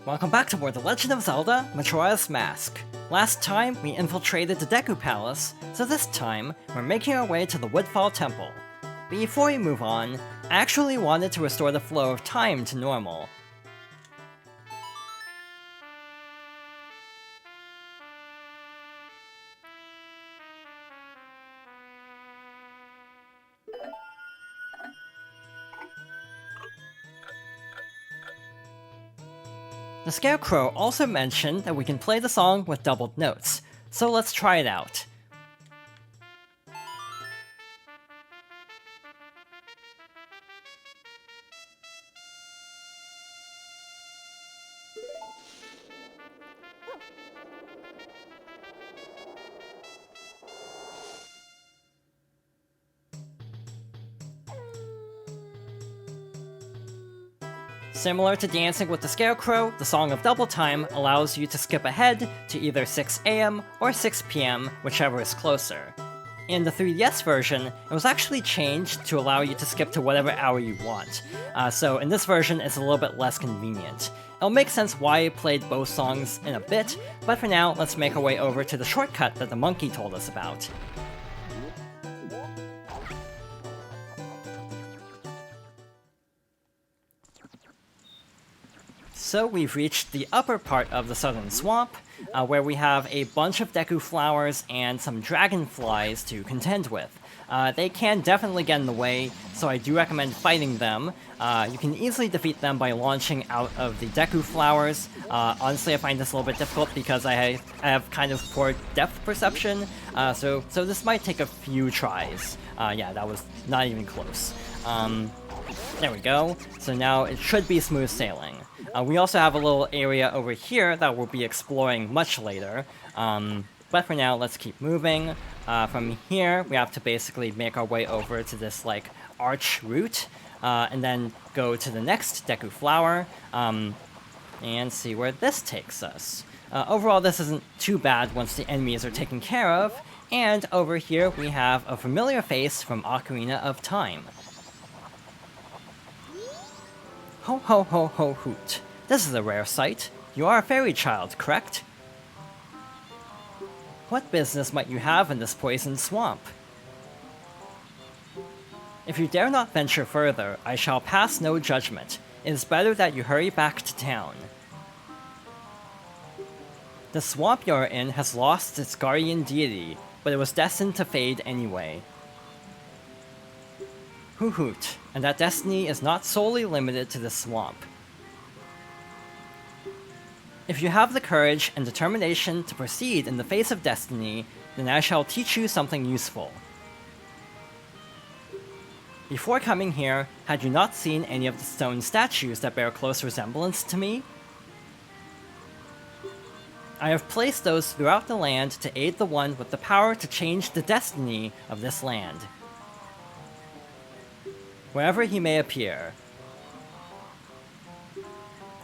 Welcome back to more The Legend of Zelda, Majora's Mask. Last time, we infiltrated the Deku Palace, so this time, we're making our way to the Woodfall Temple. Before we move on, I actually wanted to restore the flow of time to normal. The Scarecrow also mentioned that we can play the song with doubled notes, so let's try it out. Similar to dancing with the Scarecrow, the Song of Double Time allows you to skip ahead to either 6 AM or 6 PM, whichever is closer. In the 3DS version, it was actually changed to allow you to skip to whatever hour you want, so in this version it's a little bit less convenient. It'll make sense why I played both songs in a bit, but for now, let's make our way over to the shortcut that the monkey told us about. So we've reached the upper part of the southern swamp, where we have a bunch of Deku flowers and some dragonflies to contend with. They can definitely get in the way, so I do recommend fighting them. You can easily defeat them by launching out of the Deku flowers. Honestly, I find this a little bit difficult because I have kind of poor depth perception, so this might take a few tries. Yeah, that was not even close. There we go. So now it should be smooth sailing. We also have a little area over here that we'll be exploring much later. But for now, let's keep moving. From here, we have to basically make our way over to this, like, arch route, and then go to the next Deku Flower, and see where this takes us. Overall, this isn't too bad once the enemies are taken care of, and over here we have a familiar face from Ocarina of Time. Ho ho ho ho hoot. This is a rare sight. You are a fairy child, correct? What business might you have in this poisoned swamp? If you dare not venture further, I shall pass no judgment. It is better that you hurry back to town. The swamp you are in has lost its guardian deity, but it was destined to fade anyway. Hoo hoot, and that destiny is not solely limited to this swamp. If you have the courage and determination to proceed in the face of destiny, then I shall teach you something useful. Before coming here, had you not seen any of the stone statues that bear close resemblance to me? I have placed those throughout the land to aid the one with the power to change the destiny of this land, wherever he may appear.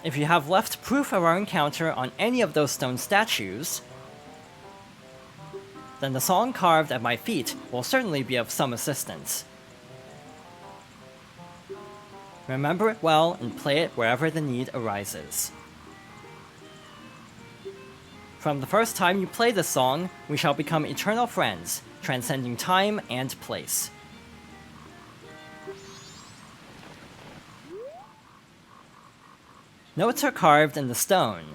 If you have left proof of our encounter on any of those stone statues, then the song carved at my feet will certainly be of some assistance. Remember it well and play it wherever the need arises. From the first time you play this song, we shall become eternal friends, transcending time and place. Notes are carved in the stone.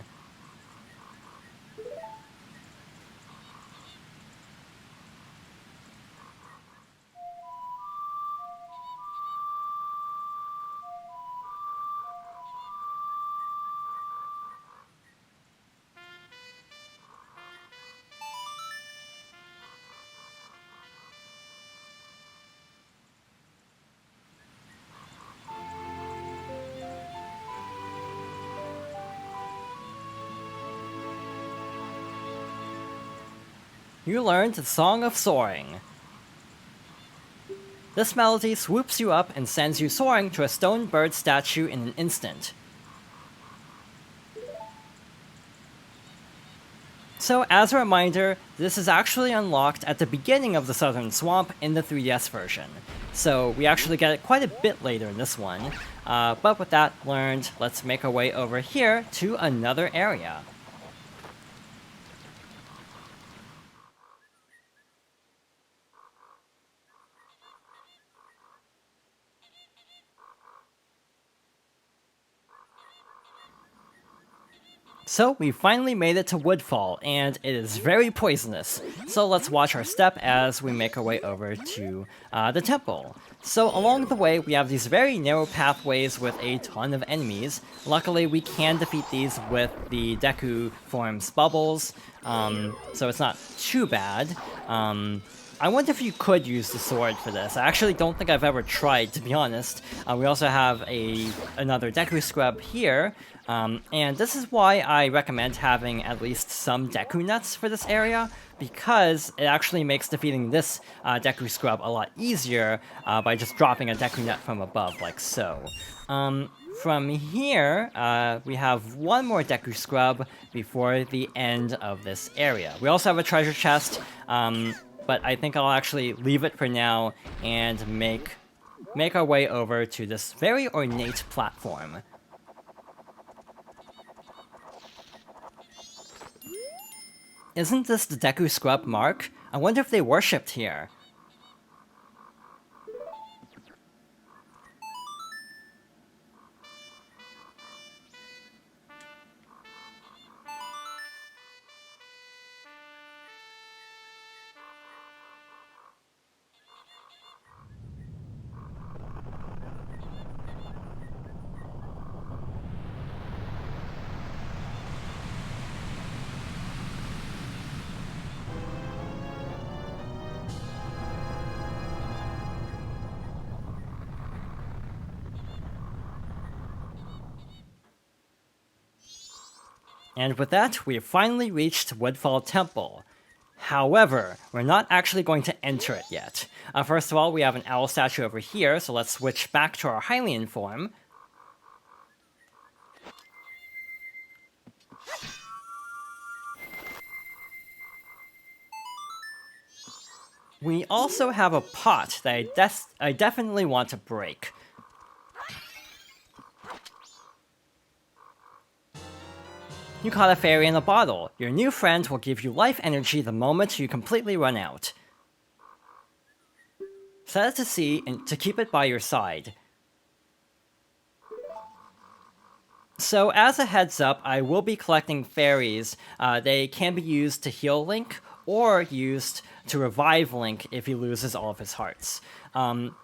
You learned the Song of Soaring. This melody swoops you up and sends you soaring to a stone bird statue in an instant. So as a reminder, this is actually unlocked at the beginning of the Southern Swamp in the 3DS version. So we actually get it quite a bit later in this one. But with that learned, let's make our way over here to another area. So we finally made it to Woodfall, and it is very poisonous. So let's watch our step as we make our way over to the temple. So along the way, we have these very narrow pathways with a ton of enemies. Luckily, we can defeat these with the Deku Form's bubbles, so it's not too bad. I wonder if you could use the sword for this. I actually don't think I've ever tried, to be honest. We also have another Deku Scrub here, and this is why I recommend having at least some Deku Nuts for this area, because it actually makes defeating this Deku Scrub a lot easier by just dropping a Deku Nut from above, like so. From here, we have one more Deku Scrub before the end of this area. We also have a treasure chest, but I think I'll actually leave it for now and make our way over to this very ornate platform. Isn't this the Deku Scrub mark? I wonder if they worshipped here. And with that, we have finally reached Woodfall Temple. However, we're not actually going to enter it yet. First of all, we have an owl statue over here, so let's switch back to our Hylian form. We also have a pot that I definitely want to break. You caught a fairy in a bottle. Your new friend will give you life energy the moment you completely run out. Set it to sea and to keep it by your side. So as a heads up, I will be collecting fairies. They can be used to heal Link, or used to revive Link if he loses all of his hearts.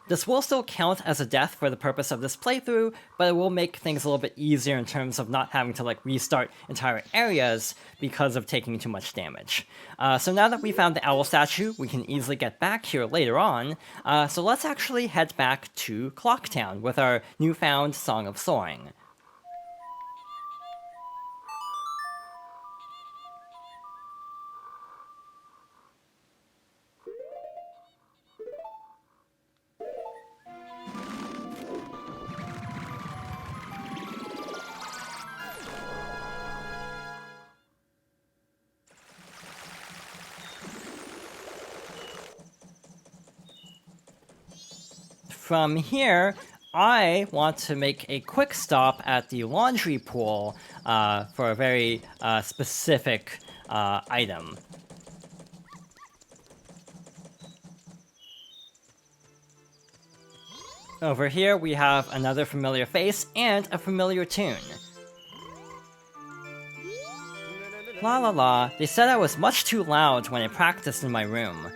This will still count as a death for the purpose of this playthrough, but it will make things a little bit easier in terms of not having to restart entire areas because of taking too much damage. So now that we found the owl statue, we can easily get back here later on, so let's actually head back to Clocktown with our newfound Song of Soaring. From here, I want to make a quick stop at the laundry pool for a very specific item. Over here, we have another familiar face and a familiar tune. La la la, they said I was much too loud when I practiced in my room.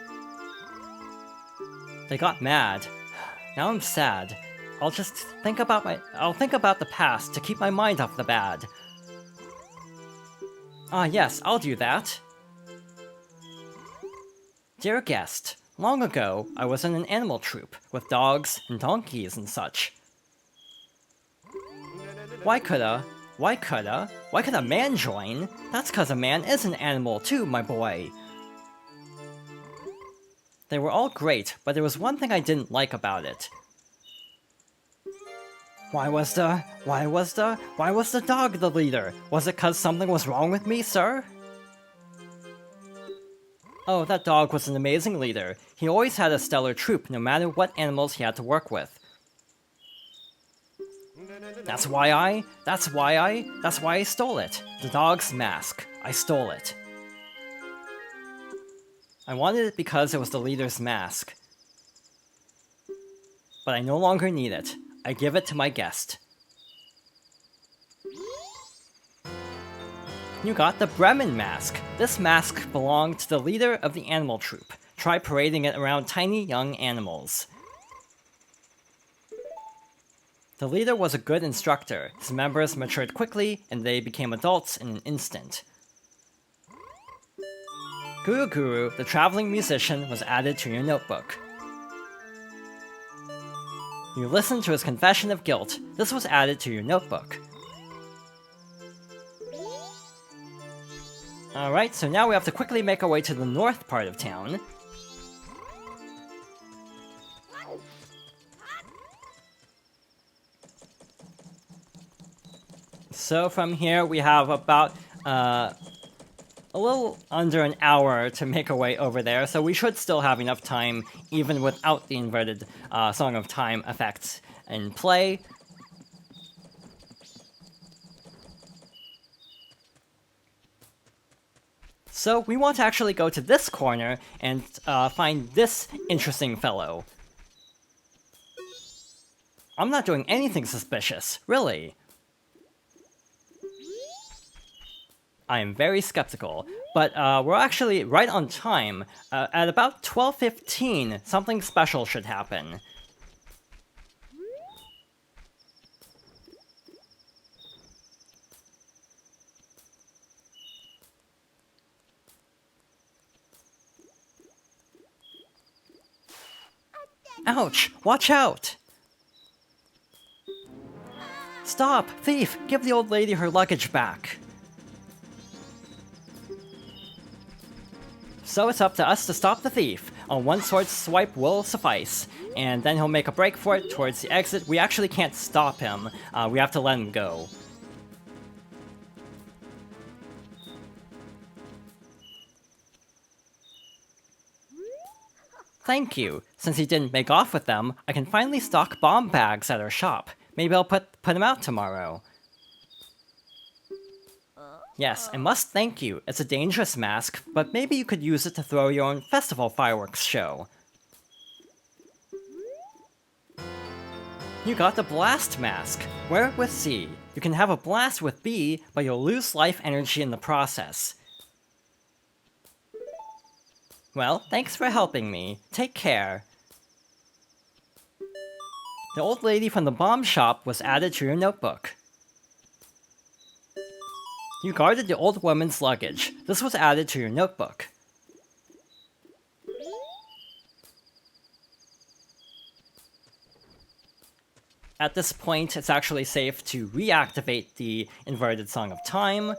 They got mad. Now I'm sad. I'll think about the past to keep my mind off the bad. Ah yes, I'll do that. Dear guest, long ago, I was in an animal troupe with dogs and donkeys and such. Why could a man join? That's 'cause a man is an animal too, my boy. They were all great, but there was one thing I didn't like about it. Why was the dog the leader? Was it 'cause something was wrong with me, sir? Oh, that dog was an amazing leader. He always had a stellar troop, no matter what animals he had to work with. That's why I stole it. The dog's mask. I stole it. I wanted it because it was the leader's mask. But I no longer need it. I give it to my guest. You got the Bremen mask. This mask belonged to the leader of the animal troop. Try parading it around tiny young animals. The leader was a good instructor. His members matured quickly, and they became adults in an instant. Guru Guru, the traveling musician, was added to your notebook. You listened to his confession of guilt. This was added to your notebook. Alright, so now we have to quickly make our way to the north part of town. So from here we have about a little under an hour to make our way over there, so we should still have enough time even without the inverted Song of Time effects in play. So we want to actually go to this corner and find this interesting fellow. I'm not doing anything suspicious, really. I am very skeptical, but we're actually right on time. At about 12:15, something special should happen. Ouch! Watch out! Stop! Thief! Give the old lady her luggage back! So it's up to us to stop the thief. A one-sword swipe will suffice, and then he'll make a break for it towards the exit. We actually can't stop him. We have to let him go. Thank you. Since he didn't make off with them, I can finally stock bomb bags at our shop. Maybe I'll put him out tomorrow. Yes, I must thank you. It's a dangerous mask, but maybe you could use it to throw your own festival fireworks show. You got the Blast Mask. Wear it with C. You can have a blast with B, but you'll lose life energy in the process. Well, thanks for helping me. Take care. The old lady from the bomb shop was added to your notebook. You guarded the old woman's luggage. This was added to your notebook. At this point, it's actually safe to reactivate the inverted Song of Time.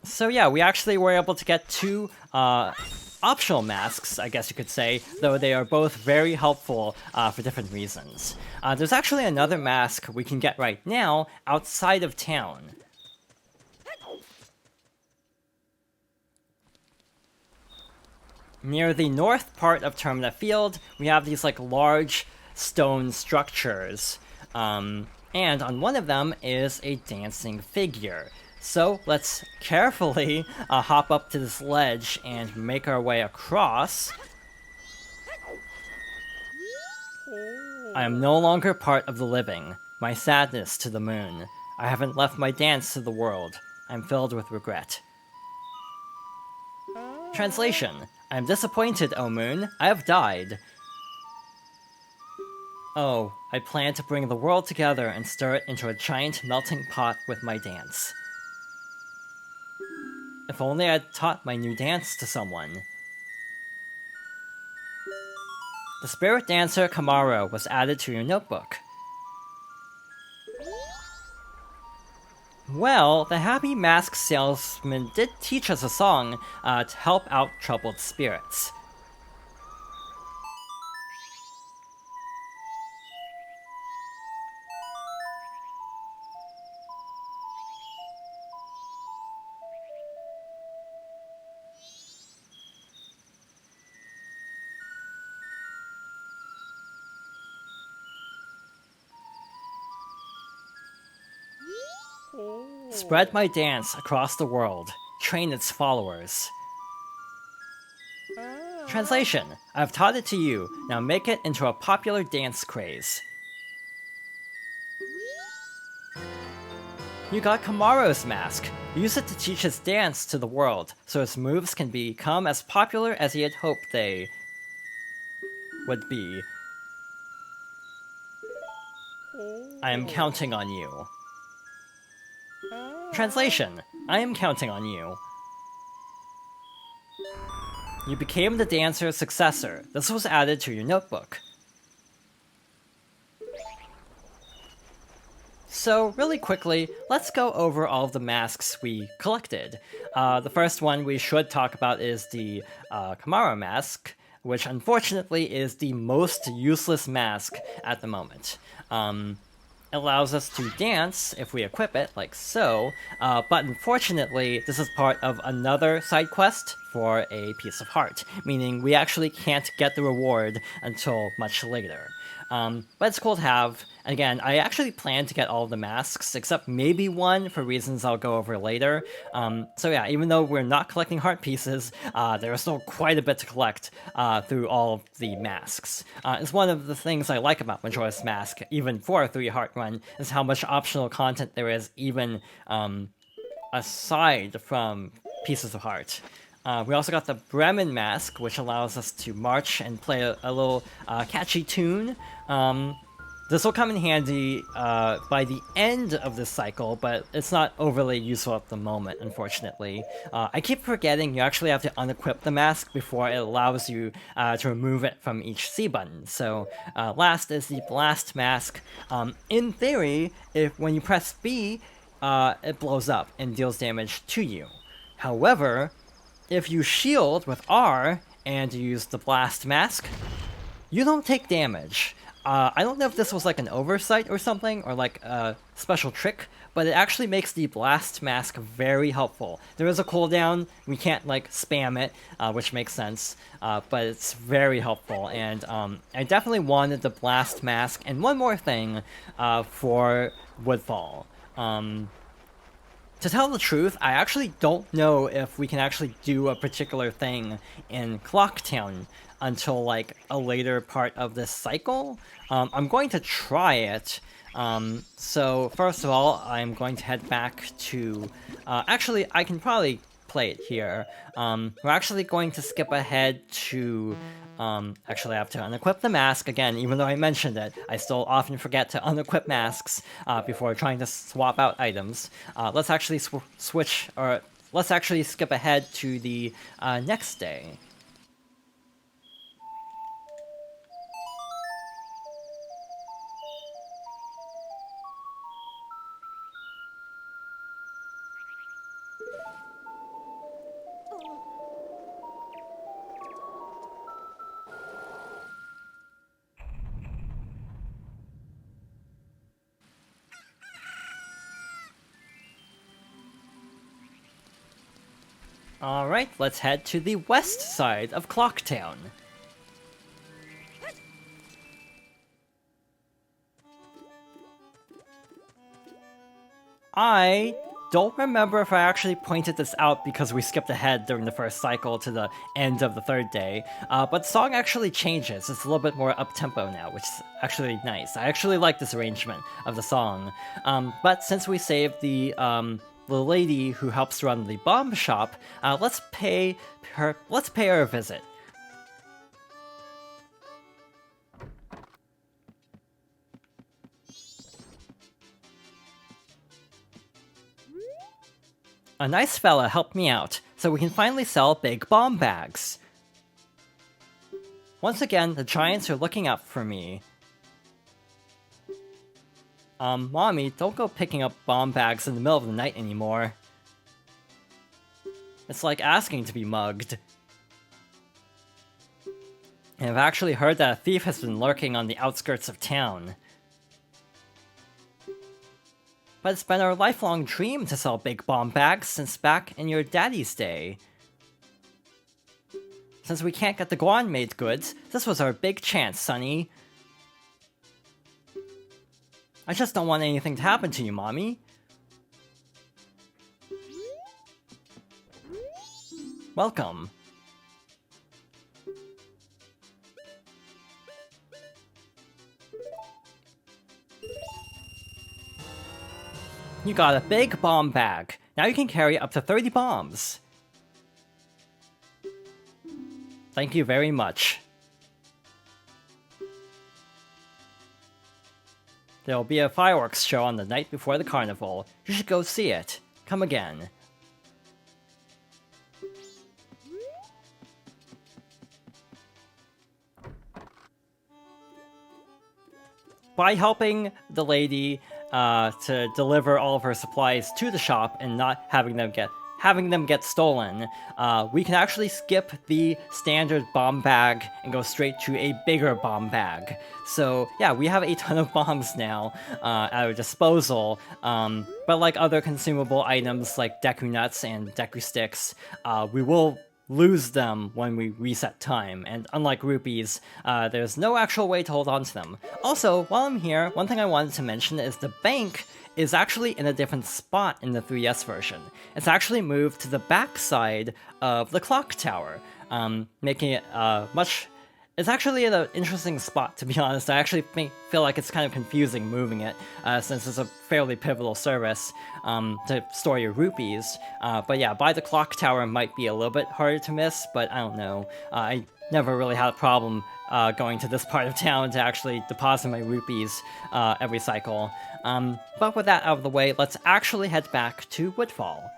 So yeah, we actually were able to get two optional masks, I guess you could say, though they are both very helpful for different reasons. There's actually another mask we can get right now outside of town. Near the north part of Termina Field, we have these like large stone structures, and on one of them is a dancing figure. So let's carefully hop up to this ledge and make our way across. I am no longer part of the living. My sadness to the moon. I haven't left my dance to the world. I am filled with regret. Translation. I am disappointed, O moon. I have died. Oh, I plan to bring the world together and stir it into a giant melting pot with my dance. If only I had taught my new dance to someone. The spirit dancer Kamaro was added to your notebook. Well, the Happy Mask Salesman did teach us a song to help out troubled spirits. Spread my dance across the world. Train its followers. Translation: I've taught it to you, now make it into a popular dance craze. You got Kamaro's mask. Use it to teach his dance to the world, so his moves can become as popular as he had hoped they would be. I am counting on you. Translation: I am counting on you. You became the dancer's successor. This was added to your notebook. So, really quickly, let's go over all of the masks we collected. The first one we should talk about is the Kamara mask, which unfortunately is the most useless mask at the moment. It allows us to dance if we equip it, like so, but unfortunately, this is part of another side quest for a piece of heart, meaning we actually can't get the reward until much later. But it's cool to have. Again, I actually plan to get all of the masks, except maybe one for reasons I'll go over later. So yeah, even though we're not collecting heart pieces, there is still quite a bit to collect through all of the masks. It's one of the things I like about Majora's Mask, even for a 3-heart run, is how much optional content there is even aside from pieces of heart. We also got the Bremen mask, which allows us to march and play a little catchy tune. This will come in handy by the end of this cycle, but it's not overly useful at the moment, unfortunately. I keep forgetting you actually have to unequip the mask before it allows you to remove it from each C button. So last is the Blast mask. In theory, when you press B, it blows up and deals damage to you. However, if you shield with R and use the Blast mask, you don't take damage. I don't know if this was like an oversight or something, or like a special trick, but it actually makes the Blast mask very helpful. There is a cooldown, we can't like spam it, which makes sense, but it's very helpful, and I definitely wanted the Blast mask, and one more thing for Woodfall. To tell the truth, I actually don't know if we can actually do a particular thing in Clocktown until like a later part of this cycle. I'm going to try it. So first of all, I'm going to head back to... actually, I can probably play it here. We're actually going to skip ahead to... actually, I have to unequip the mask again, even though I mentioned it. I still often forget to unequip masks before trying to swap out items. Let's actually switch, or let's actually skip ahead to the next day. Alright, let's head to the west side of Clocktown. I don't remember if I actually pointed this out because we skipped ahead during the first cycle to the end of the third day, but the song actually changes. It's a little bit more up-tempo now, which is actually nice. I actually like this arrangement of the song. But since we saved the lady who helps run the bomb shop, let's pay her a visit. A nice fella helped me out, so we can finally sell big bomb bags. Once again, the giants are looking out for me. Mommy, don't go picking up bomb bags in the middle of the night anymore. It's like asking to be mugged. And I've actually heard that a thief has been lurking on the outskirts of town. But it's been our lifelong dream to sell big bomb bags since back in your daddy's day. Since we can't get the Guan made goods, this was our big chance, Sonny. I just don't want anything to happen to you, Mommy. Welcome. You got a big bomb bag. Now you can carry up to 30 bombs. Thank you very much. There will be a fireworks show on the night before the carnival. You should go see it. Come again. By helping the lady to deliver all of her supplies to the shop and not having them get stolen, we can actually skip the standard bomb bag and go straight to a bigger bomb bag. So yeah, we have a ton of bombs now at our disposal, but like other consumable items like Deku Nuts and Deku Sticks, we will lose them when we reset time, and unlike rupees, there's no actual way to hold on to them. Also, while I'm here, one thing I wanted to mention is the bank is actually in a different spot in the 3DS version. It's actually moved to the back side of the clock tower, making it It's actually in an interesting spot, to be honest. I actually feel like it's kind of confusing moving it, since it's a fairly pivotal service to store your rupees. But yeah, by the clock tower might be a little bit harder to miss, but I don't know. I never really had a problem going to this part of town to actually deposit my rupees every cycle. But with that out of the way, let's actually head back to Woodfall.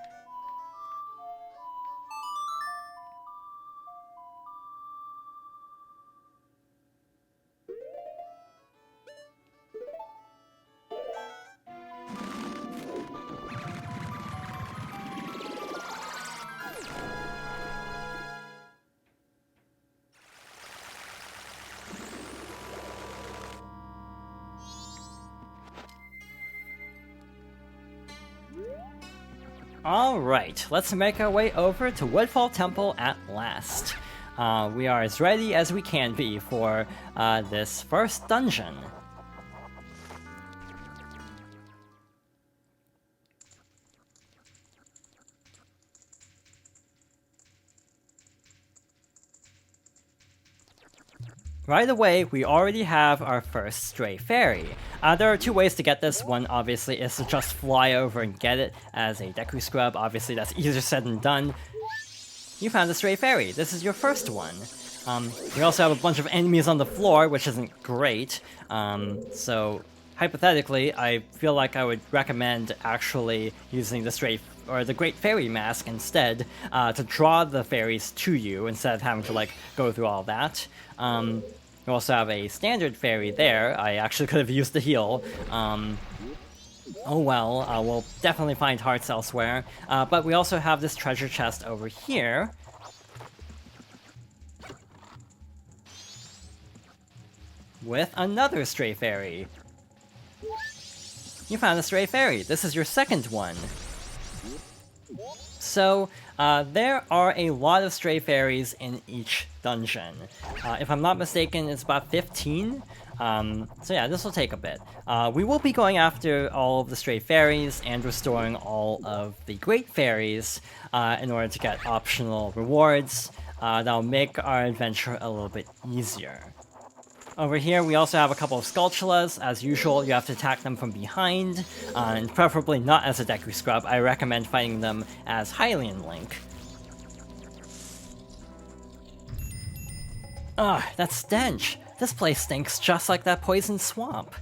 Alright, let's make our way over to Woodfall Temple at last. We are as ready as we can be for this first dungeon. Right away, we already have our first stray fairy. There are two ways to get this. One, obviously, is to just fly over and get it as a Deku Scrub. Obviously, that's easier said than done. You found a stray fairy. This is your first one. We also have a bunch of enemies on the floor, which isn't great. So, hypothetically, I feel like I would recommend actually using the Great Fairy Mask instead, to draw the fairies to you instead of having to like go through all that. We also have a standard fairy there. I actually could have used the heal. Oh well, we'll definitely find hearts elsewhere. But we also have this treasure chest over here. With another stray fairy. You found a stray fairy. This is your second one. So, there are a lot of stray fairies in each dungeon. If I'm not mistaken, it's about 15. So yeah, this will take a bit. We will be going after all of the stray fairies and restoring all of the great fairies in order to get optional rewards that'll make our adventure a little bit easier. Over here, we also have a couple of Skulltulas. As usual, you have to attack them from behind, and preferably not as a Deku Scrub. I recommend fighting them as Hylian Link. Ugh, that stench! This place stinks just like that poison swamp.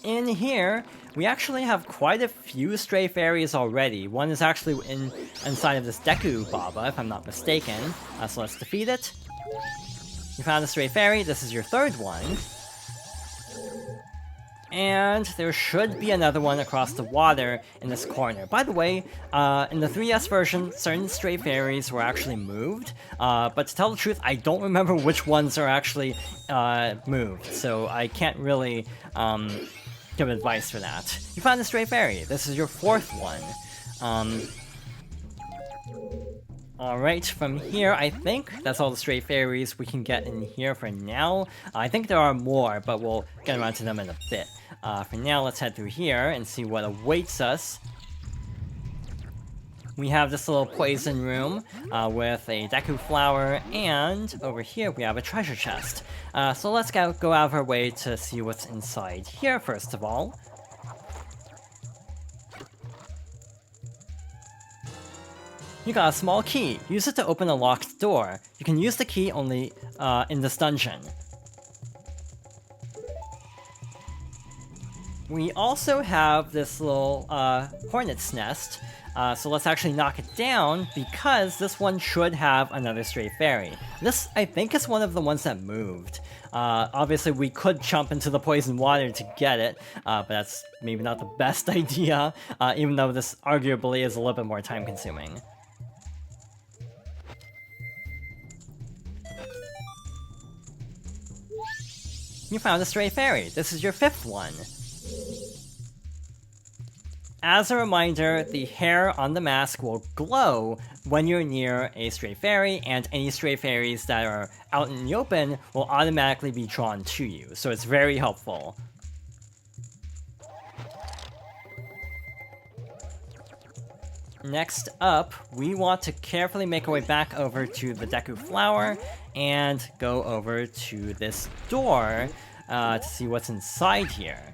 In here, we actually have quite a few stray fairies already. One is actually inside of this Deku Baba, if I'm not mistaken. So let's defeat it. You found a stray fairy, this is your third one. And there should be another one across the water in this corner. By the way, in the 3DS version, certain stray fairies were actually moved, but to tell the truth, I don't remember which ones are actually moved, so I can't really give advice for that. You found a stray fairy. This is your fourth one. Alright, from here, I think that's all the stray fairies we can get in here for now. I think there are more, but we'll get around to them in a bit. For now, let's head through here and see what awaits us. We have this little poison room with a Deku flower, and over here we have a treasure chest. So let's go out of our way to see what's inside here, first of all. You got a small key. Use it to open a locked door. You can use the key only in this dungeon. We also have this little hornet's nest. So let's actually knock it down, because this one should have another stray fairy. This, I think, is one of the ones that moved. Obviously, we could jump into the poison water to get it, but that's maybe not the best idea, even though this arguably is a little bit more time-consuming. You found a stray fairy. This is your fifth one. As a reminder, the hair on the mask will glow when you're near a stray fairy, and any stray fairies that are out in the open will automatically be drawn to you, so it's very helpful. Next up, we want to carefully make our way back over to the Deku Flower and go over to this door to see what's inside here.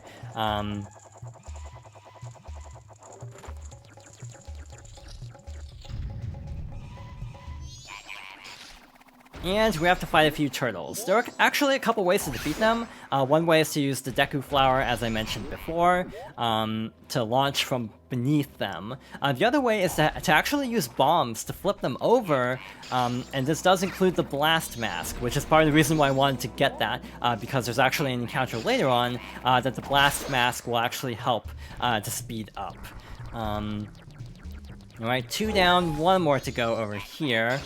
And we have to fight a few turtles. There are actually a couple ways to defeat them. One way is to use the Deku Flower, as I mentioned before, to launch from beneath them. The other way is to actually use bombs to flip them over, and this does include the Blast Mask, which is part of the reason why I wanted to get that, because there's actually an encounter later on that the Blast Mask will actually help to speed up. Alright, 2 down, 1 more to go over here.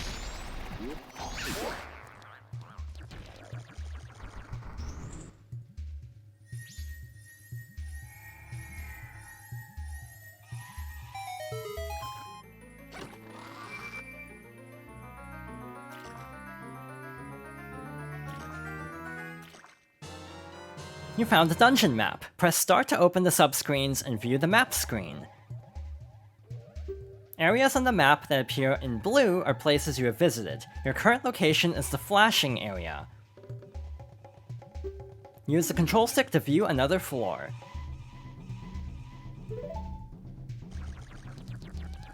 You found the dungeon map. Press start to open the subscreens and view the map screen. Areas on the map that appear in blue are places you have visited. Your current location is the flashing area. Use the control stick to view another floor.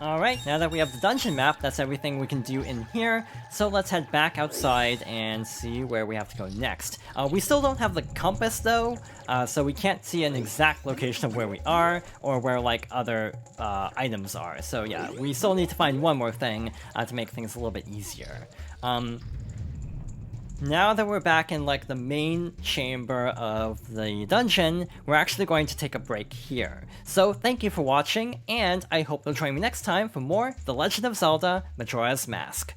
Alright, now that we have the dungeon map, that's everything we can do in here, so let's head back outside and see where we have to go next. We still don't have the compass though, so we can't see an exact location of where we are, or where like other items are. So yeah, we still need to find one more thing to make things a little bit easier. Now that we're back in like the main chamber of the dungeon, we're actually going to take a break here. So thank you for watching, and I hope you'll join me next time for more The Legend of Zelda: Majora's Mask.